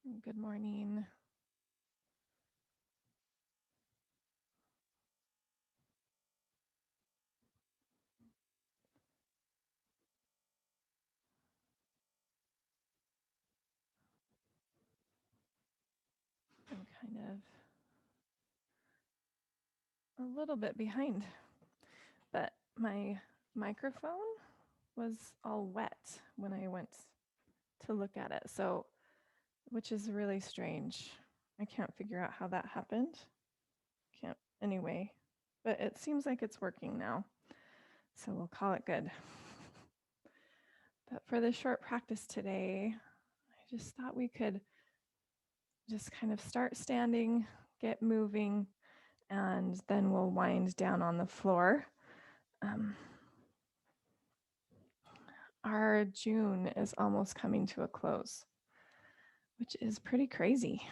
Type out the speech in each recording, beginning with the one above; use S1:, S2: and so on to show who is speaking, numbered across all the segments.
S1: Good morning. I'm kind of a little bit behind, but my microphone was all wet when I went to look at it. So, which is really strange. I can't figure out how that happened. Can't anyway, but it seems like it's working now. So we'll call it good. But for the short practice today, I just thought we could just kind of start standing, get moving, and then we'll wind down on the floor. Our June is almost coming to a close, which is pretty crazy.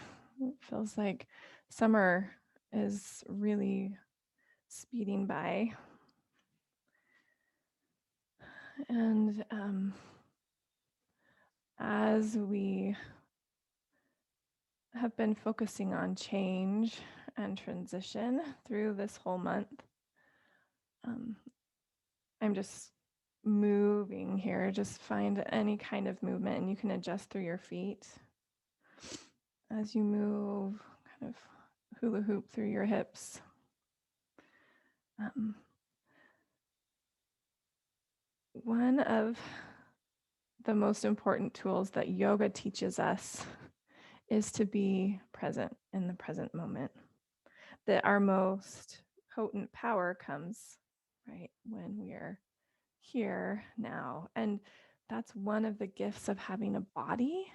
S1: It feels like summer is really speeding by. And as we have been focusing on change and transition through this whole month, I'm just moving here. Just find any kind of movement, and you can adjust through your feet as you move, kind of hula hoop through your hips. One of the most important tools that yoga teaches us is to be present in the present moment. That our most potent power comes, right, when we're here now. And that's one of the gifts of having a body,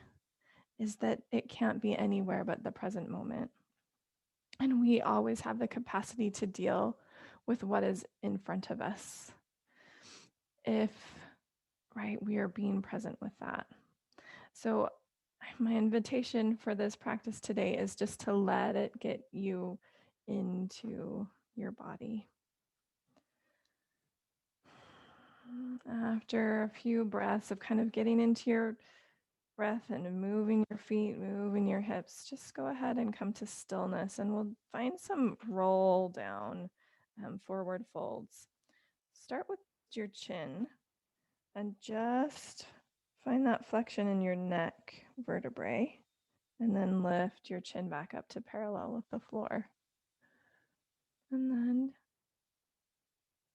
S1: is that it can't be anywhere but the present moment. And we always have the capacity to deal with what is in front of us if, right, we are being present with that. So my invitation for this practice today is just to let it get you into your body. After a few breaths of kind of getting into your breath and moving your feet, moving your hips, just go ahead and come to stillness, and we'll find some roll down forward folds. Start with your chin and just find that flexion in your neck vertebrae, and then lift your chin back up to parallel with the floor. And then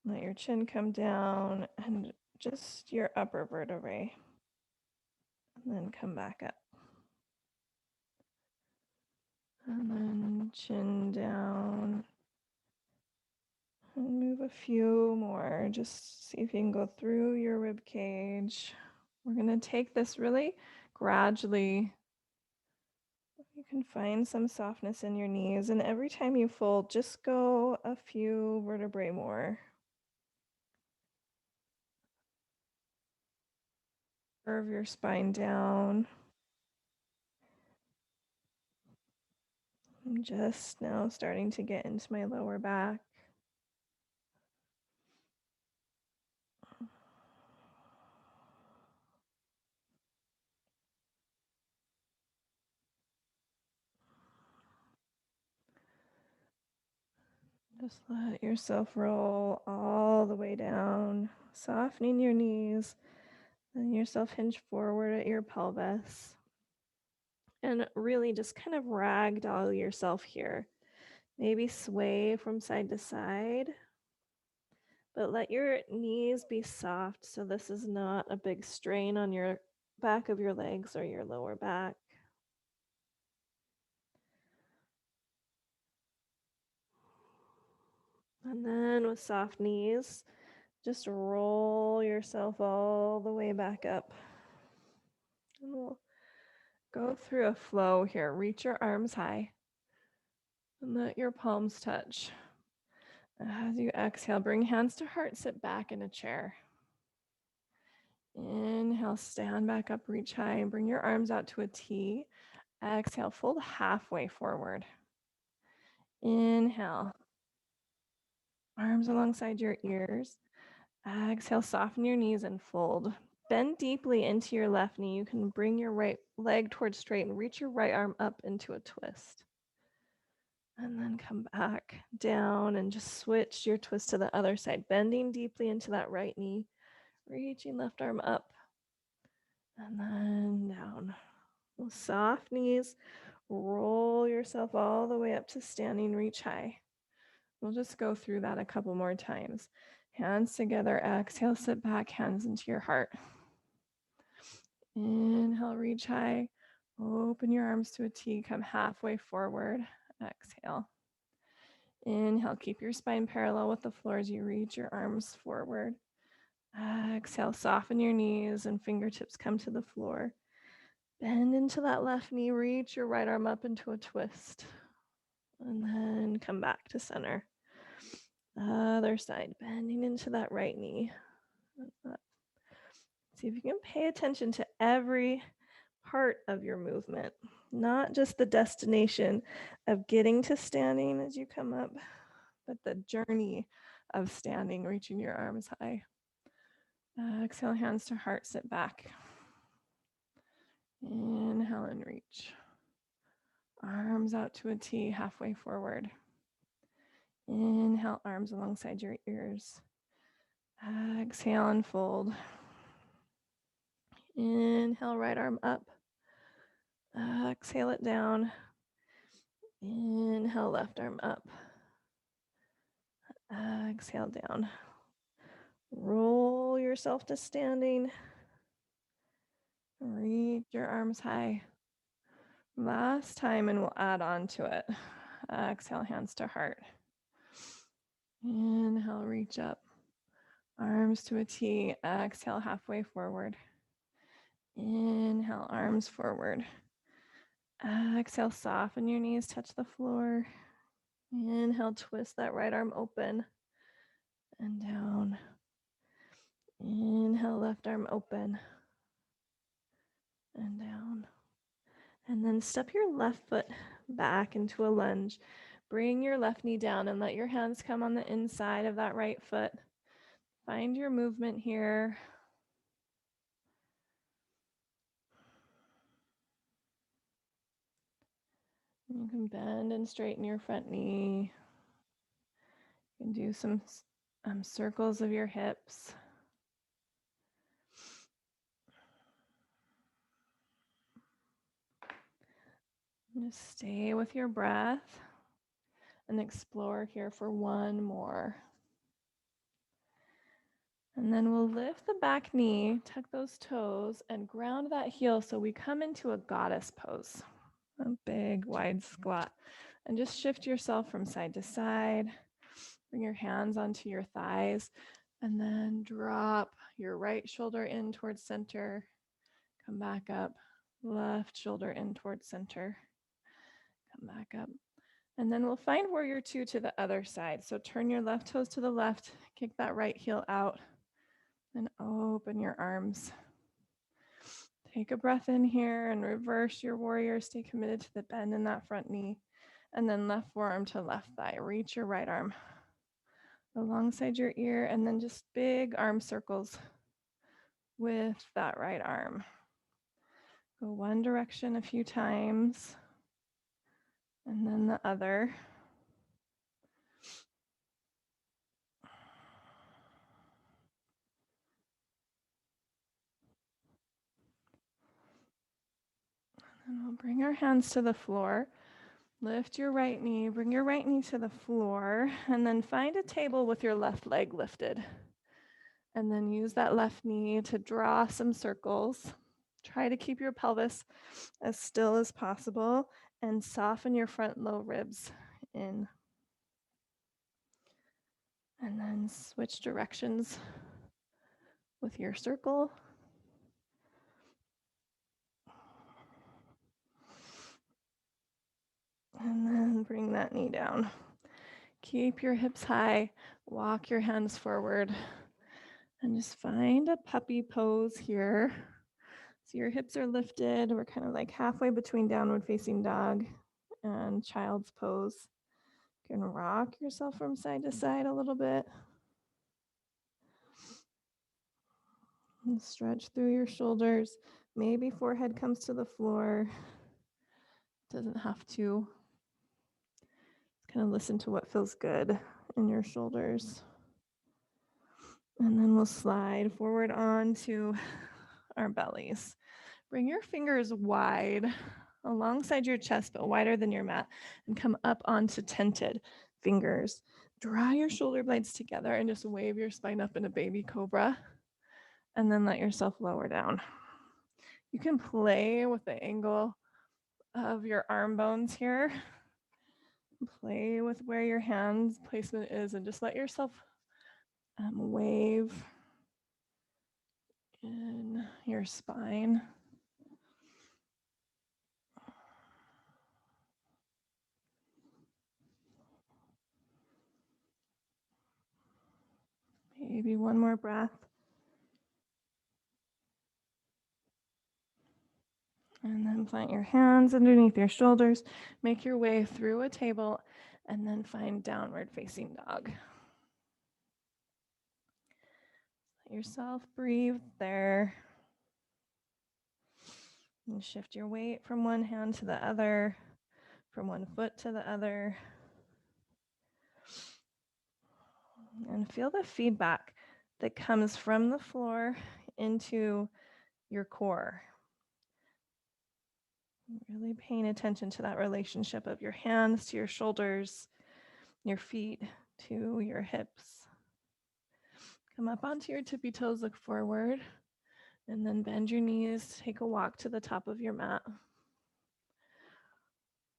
S1: let your chin come down and just your upper vertebrae. And then come back up. And then chin down. And move a few more. Just see if you can go through your rib cage. We're going to take this really gradually. You can find some softness in your knees, and every time you fold, just go a few vertebrae more. Curve your spine down. I'm just now starting to get into my lower back. Just let yourself roll all the way down, softening your knees. Then yourself hinge forward at your pelvis. And really just kind of ragdoll yourself here. Maybe sway from side to side, but let your knees be soft so this is not a big strain on your back of your legs or your lower back. And then with soft knees, just roll yourself all the way back up. And we'll go through a flow here. Reach your arms high and let your palms touch. As you exhale, bring hands to heart, sit back in a chair. Inhale, stand back up, reach high, and bring your arms out to a T. Exhale, fold halfway forward. Inhale, arms alongside your ears. Exhale, soften your knees and fold. bend deeply into your left knee. You can bring your right leg towards straight and reach your right arm up into a twist. And then come back down and just switch your twist to the other side, bending deeply into that right knee, reaching left arm up, and then down. With soft knees, roll yourself all the way up to standing, reach high. We'll just go through that a couple more times. Hands together, exhale, sit back, hands into your heart. Inhale, reach high. Open your arms to a T, come halfway forward. Exhale. Inhale, keep your spine parallel with the floor as you reach your arms forward. Exhale, soften your knees and fingertips come to the floor. Bend into that left knee, reach your right arm up into a twist. And then come back to center. Other side, bending into that right knee. See if you can pay attention to every part of your movement, not just the destination of getting to standing as you come up, but the journey of standing, reaching your arms high. Exhale, hands to heart, sit back. Inhale and reach. Arms out to a T, halfway forward. Inhale, arms alongside your ears. Exhale and fold. Inhale, right arm up. Exhale it down. Inhale, left arm up. Exhale down. Roll yourself to standing. Reach your arms high. Last time, and we'll add on to it. Exhale, hands to heart. Inhale, reach up. Arms to a T. Exhale, halfway forward. Inhale, arms forward. Exhale, soften your knees, touch the floor. Inhale, twist that right arm open and down. Inhale, left arm open and down. And then step your left foot back into a lunge. Bring your left knee down and let your hands come on the inside of that right foot. Find your movement here. You can bend and straighten your front knee. You can do some circles of your hips. Just stay with your breath and explore here for one more. And then we'll lift the back knee, tuck those toes, and ground that heel so we come into a goddess pose, a big wide squat. And just shift yourself from side to side. Bring your hands onto your thighs, and then drop your right shoulder in towards center. Come back up, left shoulder in towards center. Come back up. And then we'll find warrior two to the other side. So turn your left toes to the left, kick that right heel out, and open your arms. Take a breath in here and reverse your warrior. Stay committed to the bend in that front knee. And then left forearm to left thigh. Reach your right arm alongside your ear, and then just big arm circles with that right arm. Go one direction a few times, and then the other. And we'll bring our hands to the floor. Lift your right knee, bring your right knee to the floor, and then find a table with your left leg lifted. And then use that left knee to draw some circles. Try to keep your pelvis as still as possible and soften your front low ribs in. And then switch directions with your circle. And then bring that knee down. Keep your hips high, walk your hands forward, and just find a puppy pose here. So your hips are lifted. We're kind of like halfway between downward facing dog and child's pose. You can rock yourself from side to side a little bit. And stretch through your shoulders. Maybe forehead comes to the floor. Doesn't have to. Kind of listen to what feels good in your shoulders. And then we'll slide forward onto our bellies. Bring your fingers wide alongside your chest, but wider than your mat, and come up onto tented fingers. Draw your shoulder blades together and just wave your spine up in a baby cobra, and then let yourself lower down. You can play with the angle of your arm bones here. Play with where your hands placement is, and just let yourself wave in your spine. Maybe one more breath. And then plant your hands underneath your shoulders. Make your way through a table and then find downward facing dog. Let yourself breathe there. And shift your weight from one hand to the other, from one foot to the other. And feel the feedback that comes from the floor into your core. Really paying attention to that relationship of your hands to your shoulders, your feet to your hips. Come up onto your tippy toes, look forward, and then bend your knees, take a walk to the top of your mat.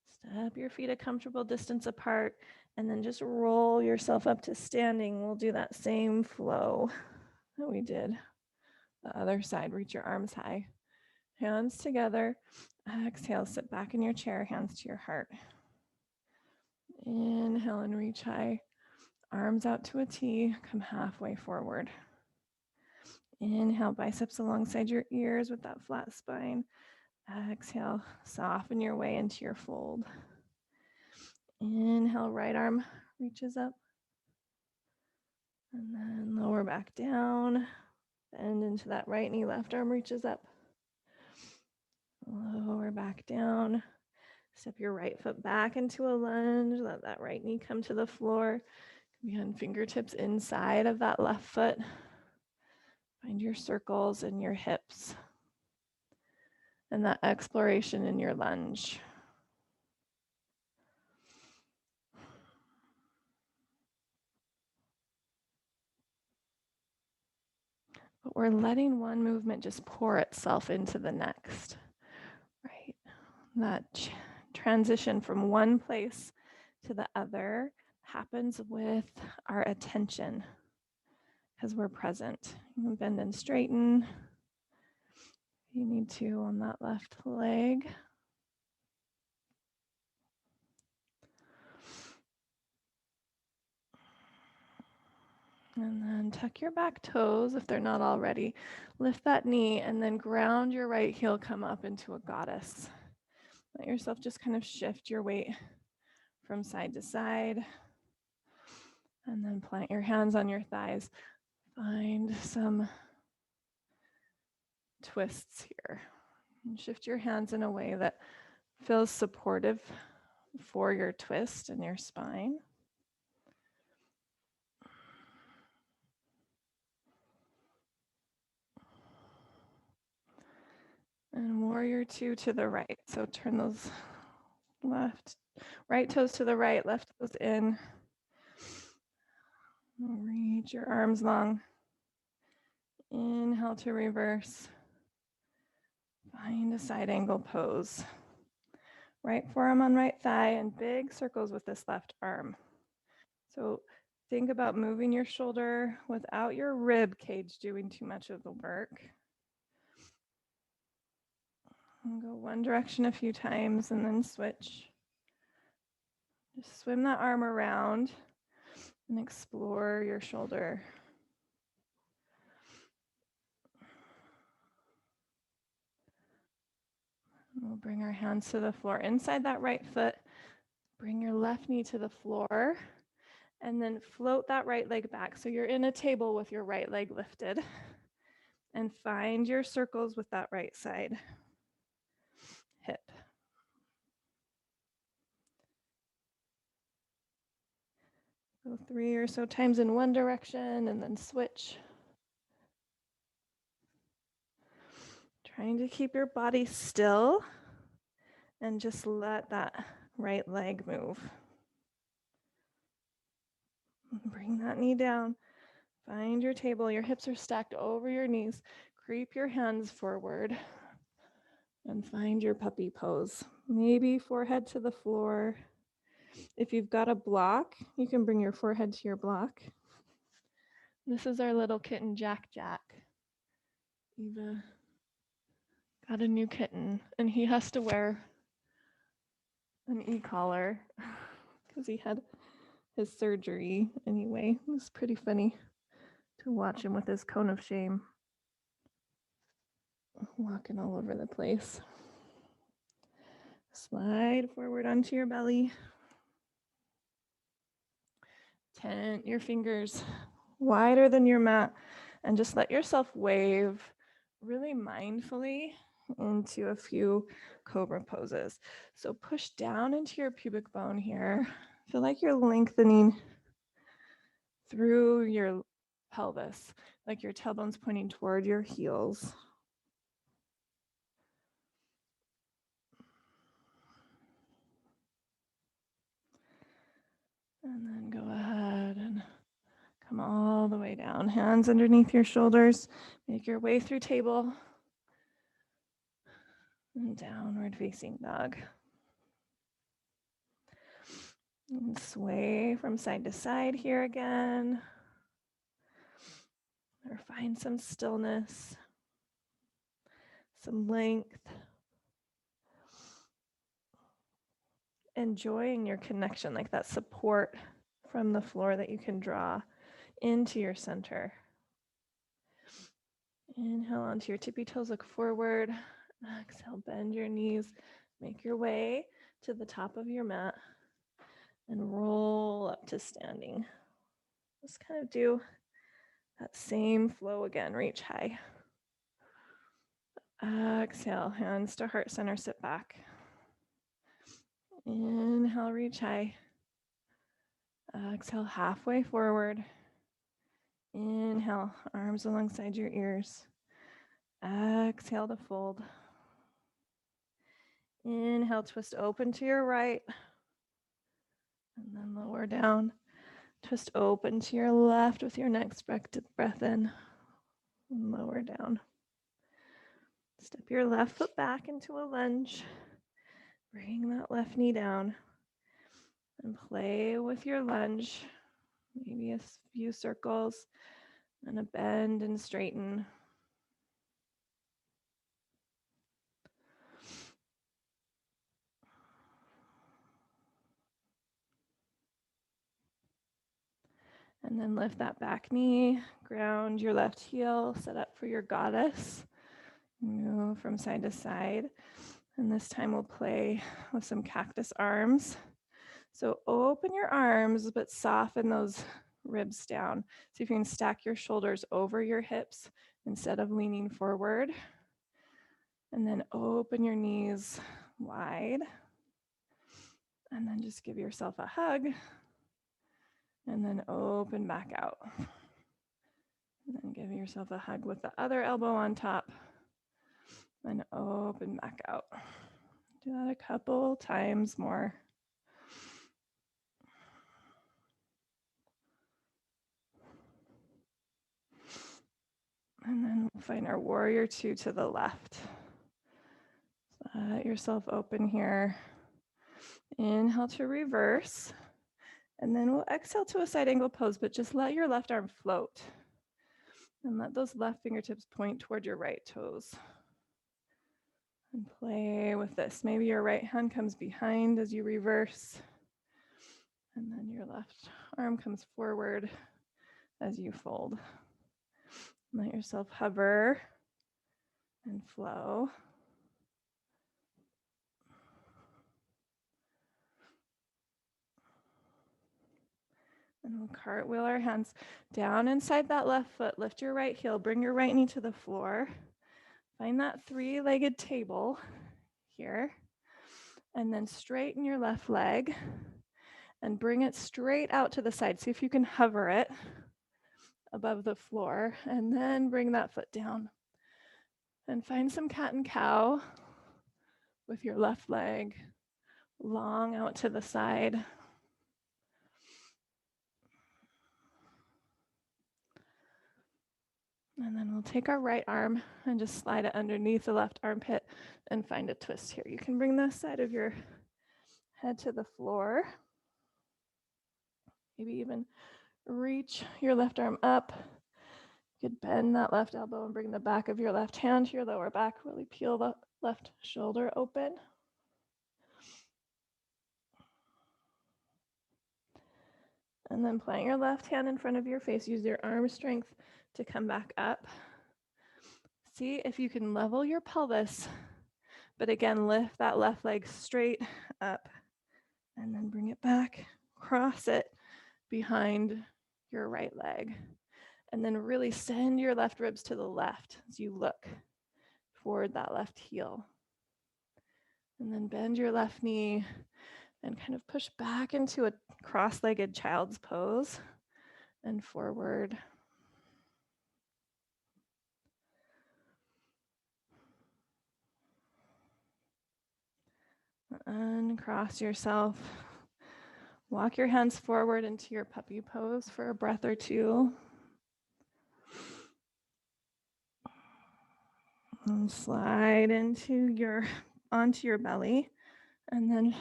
S1: Step your feet a comfortable distance apart, and then just roll yourself up to standing. We'll do that same flow that we did the other side. Reach your arms high, hands together. Exhale, sit back in your chair, hands to your heart. Inhale and reach high. Arms out to a T, come halfway forward. Inhale, biceps alongside your ears with that flat spine. Exhale, soften your way into your fold. Inhale, right arm reaches up. And then lower back down. Bend into that right knee, left arm reaches up. Lower back down. Step your right foot back into a lunge. Let that right knee come to the floor. Again, fingertips inside of that left foot. Find your circles in your hips. And that exploration in your lunge. But we're letting one movement just pour itself into the next, right? That transition from one place to the other happens with our attention because we're present. You can bend and straighten if you need to on that left leg. And then tuck your back toes if they're not already. Lift that knee and then ground your right heel, come up into a goddess. Let yourself just kind of shift your weight from side to side. And then plant your hands on your thighs. Find some twists here. And shift your hands in a way that feels supportive for your twist and your spine. And warrior two to the right. So turn those right toes to the right, left toes in. Reach your arms long. Inhale to reverse. Find a side angle pose. Right forearm on right thigh and big circles with this left arm. So think about moving your shoulder without your rib cage doing too much of the work. And go one direction a few times and then switch. Just swim that arm around and explore your shoulder. We'll bring our hands to the floor. Inside that right foot, bring your left knee to the floor and then float that right leg back. So you're in a table with your right leg lifted. And find your circles with that right side hip. Go 3 or so times in one direction and then switch. Trying to keep your body still and just let that right leg move. Bring that knee down. Find your table. Your hips are stacked over your knees. Creep your hands forward and find your puppy pose. Maybe forehead to the floor. If you've got a block, you can bring your forehead to your block. This is our little kitten, Jack Jack. Eva got a new kitten, and he has to wear an e-collar because he had his surgery anyway. It was pretty funny to watch him with his cone of shame walking all over the place. Slide forward onto your belly. Tent your fingers wider than your mat and just let yourself wave really mindfully into a few cobra poses. So push down into your pubic bone here. Feel like you're lengthening through your pelvis, like your tailbone's pointing toward your heels. And then go ahead and come all the way down. Hands underneath your shoulders. Make your way through table and downward facing dog. And sway from side to side here again. Or find some stillness, some length. Enjoying your connection, like that support from the floor that you can draw into your center. Inhale onto your tippy toes, look forward. Exhale, bend your knees. Make your way to the top of your mat and roll up to standing. Just kind of do that same flow again. Reach high. Exhale, hands to heart center, sit back. Inhale, reach high. Exhale, halfway forward. Inhale, arms alongside your ears. Exhale to fold. Inhale, twist open to your right. And then lower down. Twist open to your left with your next breath in. And lower down. Step your left foot back into a lunge. Bring that left knee down. And play with your lunge. Maybe a few circles. And a bend and straighten. And then lift that back knee, ground your left heel, set up for your goddess. Move from side to side. And this time we'll play with some cactus arms. So open your arms, but soften those ribs down. See if you can stack your shoulders over your hips instead of leaning forward. And then open your knees wide. And then just give yourself a hug. And then open back out. And then give yourself a hug with the other elbow on top. And open back out. Do that a couple times more. And then we'll find our warrior two to the left. Let yourself open here. Inhale to reverse. And then we'll exhale to a side angle pose, but just let your left arm float. And let those left fingertips point toward your right toes. And play with this. Maybe your right hand comes behind as you reverse. And then your left arm comes forward as you fold. Let yourself hover and flow. And we'll cartwheel our hands down inside that left foot. Lift your right heel. Bring your right knee to the floor. Find that three-legged table here. And then straighten your left leg and bring it straight out to the side. See if you can hover it above the floor. And then bring that foot down. And find some cat and cow with your left leg long out to the side. And then we'll take our right arm and just slide it underneath the left armpit and find a twist here. You can bring the side of your head to the floor. Maybe even reach your left arm up. You could bend that left elbow and bring the back of your left hand to your lower back. Really peel the left shoulder open. And then plant your left hand in front of your face. Use your arm strength to come back up. See if you can level your pelvis, but again, lift that left leg straight up and then bring it back, cross it behind your right leg. And then really send your left ribs to the left as you look toward that left heel. And then bend your left knee and kind of push back into a cross-legged child's pose and forward. Uncross yourself. Walk your hands forward into your puppy pose for a breath or two. And slide onto your belly. And then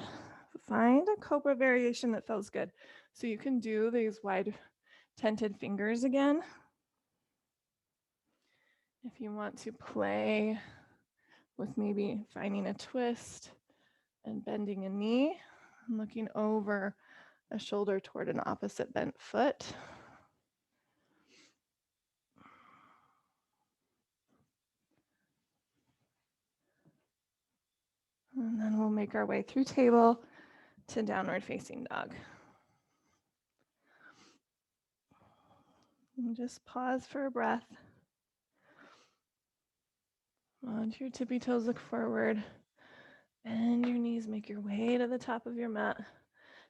S1: find a cobra variation that feels good. So you can do these wide tented fingers again. If you want to play with maybe finding a twist and bending a knee, and looking over a shoulder toward an opposite bent foot. And then we'll make our way through table to downward facing dog. And just pause for a breath. Onto your tippy toes, look forward. Bend your knees, make your way to the top of your mat.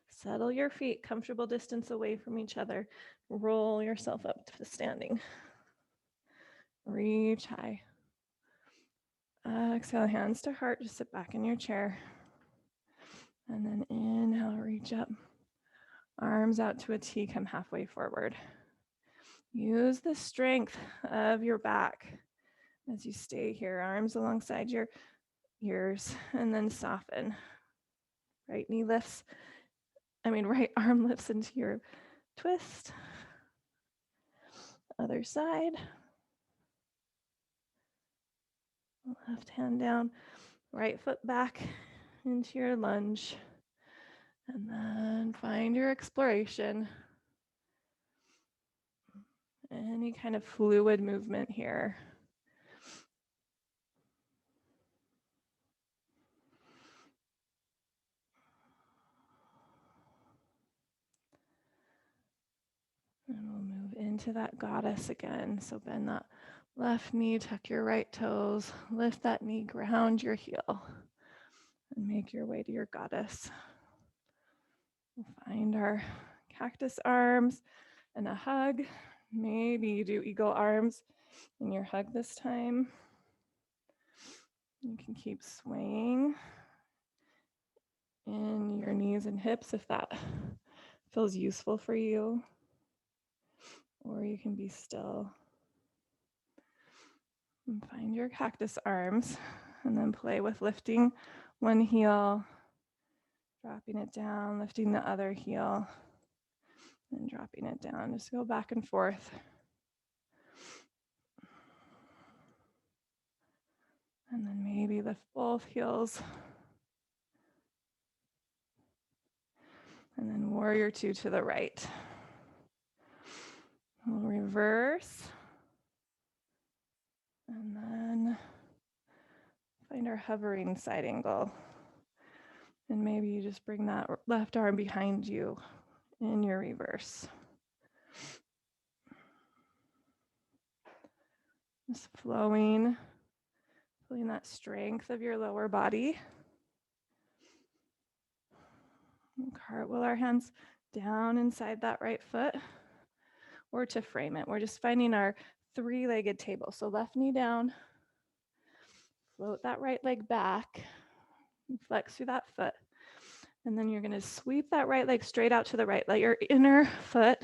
S1: Settle your feet comfortable distance away from each other. Roll yourself up to standing. Reach high. Exhale, hands to heart. Just sit back in your chair. And then inhale, reach up. Arms out to a T, come halfway forward. Use the strength of your back as you stay here. Arms alongside your ears, and then soften. Right arm lifts into your twist. Other side. Left hand down, right foot back into your lunge. And then find your exploration. Any kind of fluid movement here. And we'll move into that goddess again. So bend that left knee, tuck your right toes, lift that knee, ground your heel, and make your way to your goddess. We'll find our cactus arms and a hug. Maybe you do eagle arms in your hug this time. You can keep swaying in your knees and hips if that feels useful for you. Or you can be still. And find your cactus arms and then play with lifting one heel, dropping it down, lifting the other heel, and dropping it down. Just go back and forth. And then maybe lift both heels. And then warrior two to the right. We'll reverse. And then find our hovering side angle. And maybe you just bring that left arm behind you in your reverse. Just flowing, feeling that strength of your lower body. And cartwheel our hands down inside that right foot, or to frame it. We're just finding our three-legged table. So left knee down, float that right leg back, flex through that foot. And then you're going to sweep that right leg straight out to the right. Let your inner foot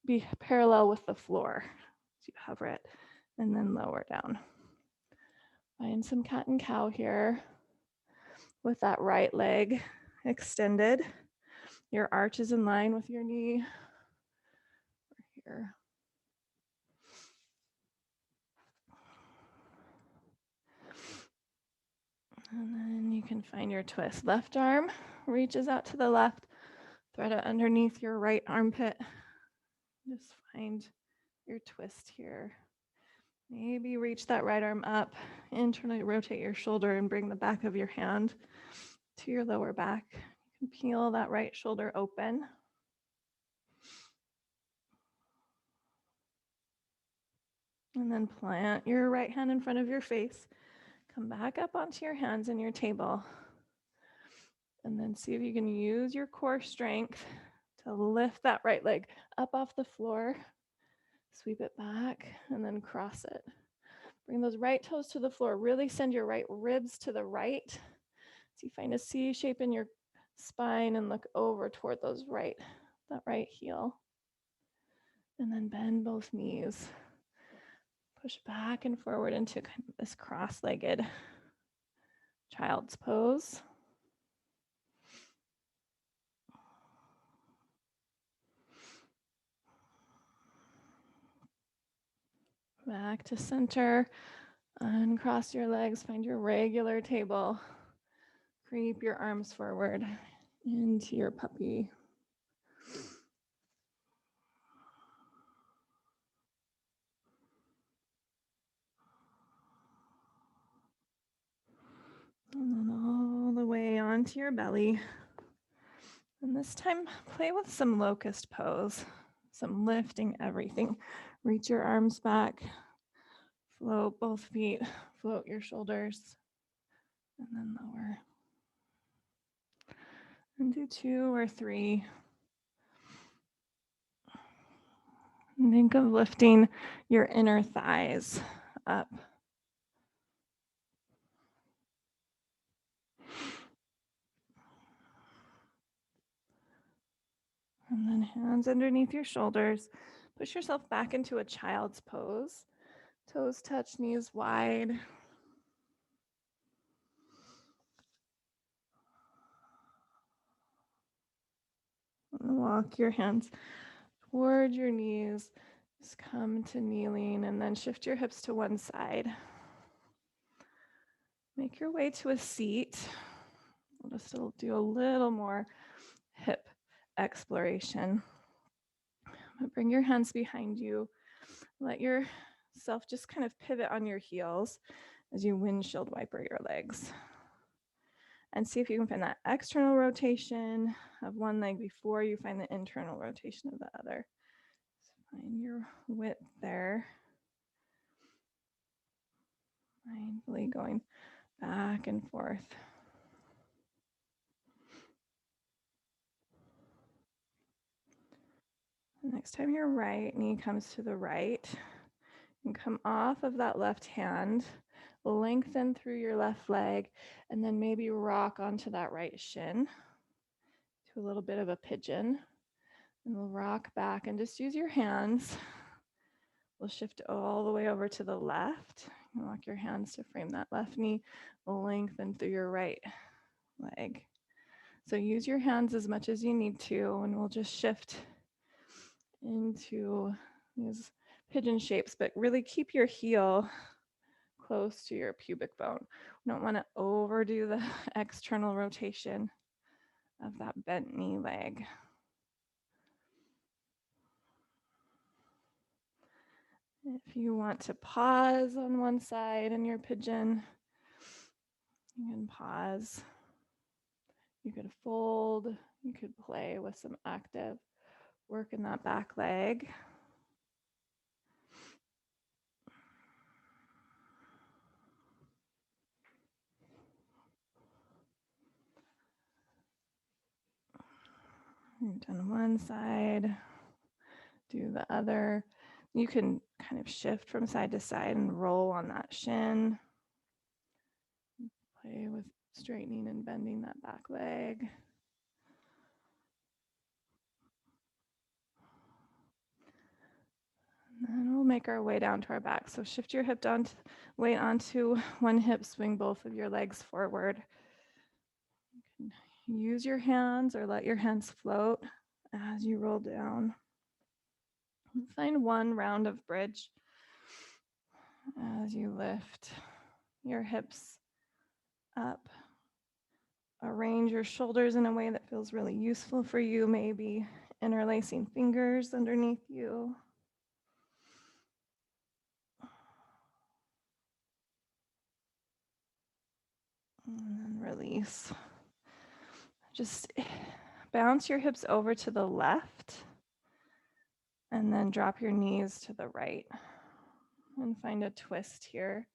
S1: be parallel with the floor. So you hover it and then lower down. Find some cat and cow here with that right leg extended. Your arch is in line with your knee. Here. And then you can find your twist. Left arm reaches out to the left, thread it underneath your right armpit. Just find your twist here. Maybe reach that right arm up, internally rotate your shoulder and bring the back of your hand to your lower back. You can peel that right shoulder open. And then plant your right hand in front of your face. Come back up onto your hands and your table. And then see if you can use your core strength to lift that right leg up off the floor. Sweep it back and then cross it. Bring those right toes to the floor. Really send your right ribs to the right. So you find a C shape in your spine and look over toward that right heel. And then bend both knees. Push back and forward into kind of this cross-legged child's pose. Back to center. Uncross your legs. Find your regular table. Creep your arms forward into your puppy. And then all the way onto your belly. And this time, play with some locust pose, some lifting everything. Reach your arms back, float both feet, float your shoulders, and then lower. And do 2 or 3. And think of lifting your inner thighs up. And then hands underneath your shoulders. Push yourself back into a child's pose. Toes touch, knees wide. And walk your hands toward your knees. Just come to kneeling and then shift your hips to one side. Make your way to a seat. We'll just do a little more hip exploration. Bring your hands behind you. Let yourself just kind of pivot on your heels as you windshield wiper your legs. And see if you can find that external rotation of one leg before you find the internal rotation of the other. So find your width there. Mindfully going back and forth. Next time your right knee comes to the right, and come off of that left hand, lengthen through your left leg, and then maybe rock onto that right shin to a little bit of a pigeon. And we'll rock back and just use your hands. We'll shift all the way over to the left. Walk your hands to frame that left knee, lengthen through your right leg. So use your hands as much as you need to, and we'll just shift into these pigeon shapes, but really keep your heel close to your pubic bone. We don't want to overdo the external rotation of that bent knee leg. If you want to pause on one side in your pigeon, you can pause. You could fold, you could play with some active Working that back leg. Done one side, do the other. You can kind of shift from side to side and roll on that shin. Play with straightening and bending that back leg. And we'll make our way down to our back. So shift your hip down, weight onto one hip, swing both of your legs forward. You can use your hands or let your hands float as you roll down. Find one round of bridge as you lift your hips up. Arrange your shoulders in a way that feels really useful for you, maybe interlacing fingers underneath you. And then release. Just bounce your hips over to the left and then drop your knees to the right and find a twist here.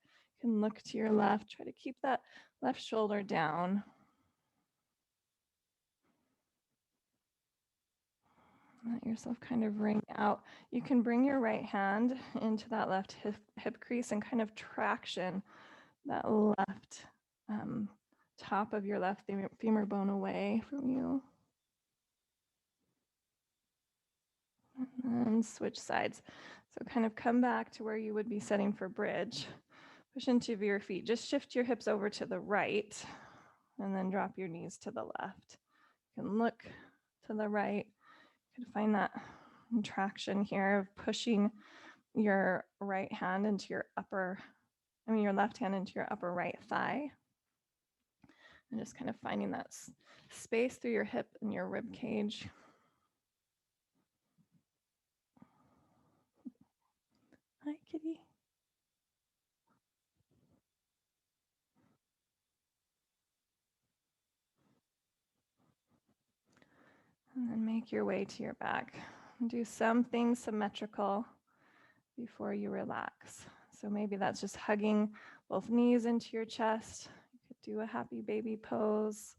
S1: You can look to your left, try to keep that left shoulder down. Let yourself kind of ring out. You can bring your right hand into that left hip crease and kind of traction that left top of your left femur bone away from you. And switch sides. So kind of come back to where you would be setting for bridge. Push into your feet. Just shift your hips over to the right and then drop your knees to the left. You can look to the right. You can find that traction here of pushing your right hand into your your left hand into your upper right thigh. And just kind of finding that space through your hip and your rib cage. Hi, kitty. And then make your way to your back. Do something symmetrical before you relax. So maybe that's just hugging both knees into your chest. You could do a happy baby pose.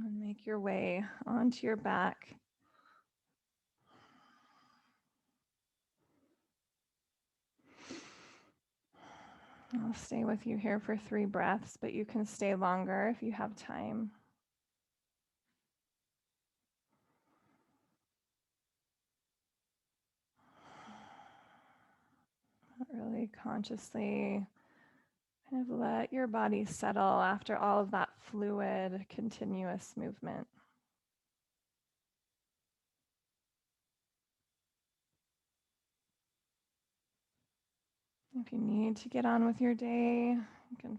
S1: And make your way onto your back. I'll stay with you here for 3 breaths, but you can stay longer if you have time. Really consciously kind of let your body settle after all of that fluid, continuous movement. If you need to get on with your day, you can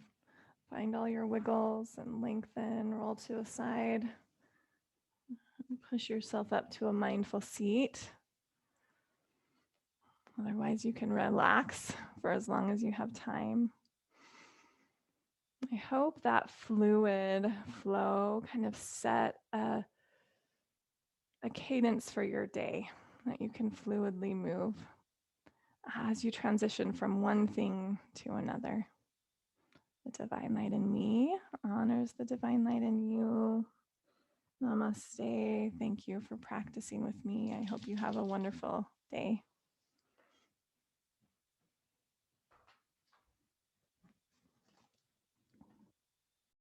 S1: find all your wiggles and lengthen, roll to a side. Push yourself up to a mindful seat. Otherwise, you can relax for as long as you have time. I hope that fluid flow kind of set a cadence for your day, that you can fluidly move as you transition from one thing to another. The divine light in me honors the divine light in you. Namaste. Thank you for practicing with me. I hope you have a wonderful day.